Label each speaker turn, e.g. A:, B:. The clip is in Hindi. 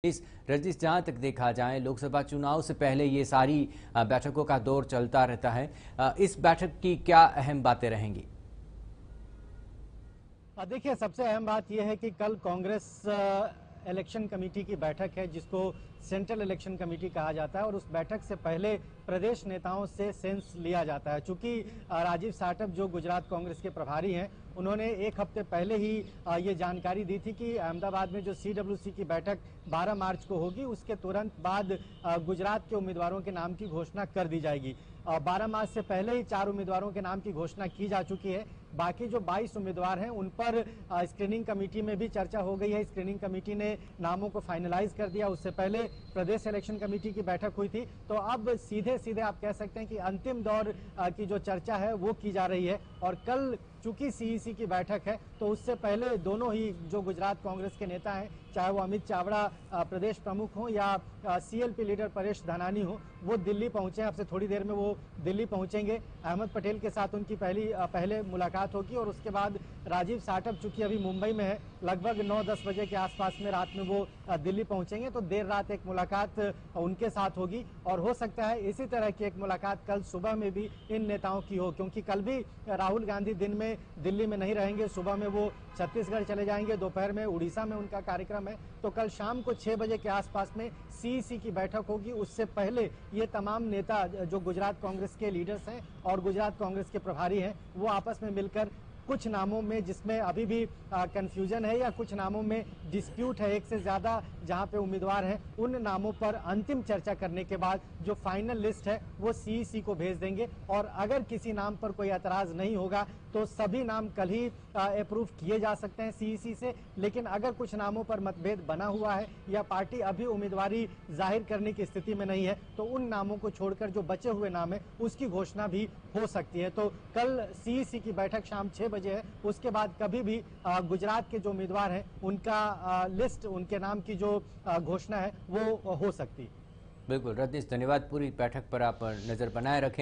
A: इस रजिस जहां तक देखा जाए लोकसभा चुनाव से पहले ये सारी बैठकों का दौर चलता रहता है। इस बैठक की क्या अहम बातें रहेंगी?
B: देखिए, सबसे अहम बात यह है कि कल कांग्रेस इलेक्शन कमेटी की बैठक है, जिसको सेंट्रल इलेक्शन कमेटी कहा जाता है, और उस बैठक से पहले प्रदेश नेताओं से सेंस लिया जाता है। चूंकि राजीव साटव जो गुजरात कांग्रेस के प्रभारी हैं, उन्होंने एक हफ्ते पहले ही ये जानकारी दी थी कि अहमदाबाद में जो CWC की बैठक 12 मार्च को होगी, उसके तुरंत बाद गुजरात के उम्मीदवारों के नाम की घोषणा कर दी जाएगी। 12 मार्च से पहले ही 4 उम्मीदवारों के नाम की घोषणा की जा चुकी है। बाकी जो 22 उम्मीदवार हैं, उन पर स्क्रीनिंग कमेटी में भी चर्चा हो गई है। स्क्रीनिंग कमेटी ने नामों को फाइनलाइज कर दिया। उससे पहले प्रदेश इलेक्शन कमेटी की बैठक हुई थी। तो अब सीधे सीधे आप कह सकते हैं कि अंतिम दौर की जो चर्चा है वो की जा रही है। और कल चूंकि CEC की बैठक है, तो उससे पहले दोनों ही जो गुजरात कांग्रेस के नेता हैं, चाहे वो अमित चावड़ा प्रदेश प्रमुख हो या CLP लीडर परेश धनानी हो, वो दिल्ली पहुंचे। अब से थोड़ी देर में वो दिल्ली पहुंचेंगे। अहमद पटेल के साथ उनकी पहले मुलाकात होगी, और उसके बाद राजीव साटव चूंकि अभी मुंबई में है, लगभग 9-10 बजे के आसपास में रात में वो दिल्ली पहुंचेंगे। तो देर रात एक मुलाकात उनके साथ होगी, और हो सकता है इसी तरह की एक मुलाकात कल सुबह में भी इन नेताओं की हो, क्योंकि कल भी राहुल गांधी दिन में दिल्ली में नहीं रहेंगे। सुबह में वो छत्तीसगढ़ चले जाएंगे, दोपहर में उड़ीसा में उनका कार्यक्रम है। तो कल शाम को 6 बजे के आसपास में CEC की बैठक होगी। उससे पहले ये तमाम नेता जो गुजरात कांग्रेस के लीडर्स हैं और गुजरात कांग्रेस के प्रभारी हैं, वो आपस में मिलकर कुछ नामों में, जिसमें अभी भी कंफ्यूजन है या कुछ नामों में डिस्प्यूट है, एक से ज्यादा जहां पे उम्मीदवार हैं, उन नामों पर अंतिम चर्चा करने के बाद जो फाइनल लिस्ट है वो CEC को भेज देंगे। और अगर किसी नाम पर कोई एतराज नहीं होगा तो सभी नाम कल ही अप्रूव किए जा सकते हैं CEC से। लेकिन अगर कुछ नामों पर मतभेद बना हुआ है या पार्टी अभी उम्मीदवारी जाहिर करने की स्थिति में नहीं है, तो उन नामों को छोड़कर जो बचे हुए नाम है उसकी घोषणा भी हो सकती है। तो कल CEC की बैठक शाम 6 बजे है। उसके बाद कभी भी गुजरात के जो उम्मीदवार हैं उनका लिस्ट, उनके नाम की जो घोषणा है वो हो सकती है।
A: बिल्कुल रजनीश, धन्यवाद। पूरी बैठक पर आप नजर बनाए रखें।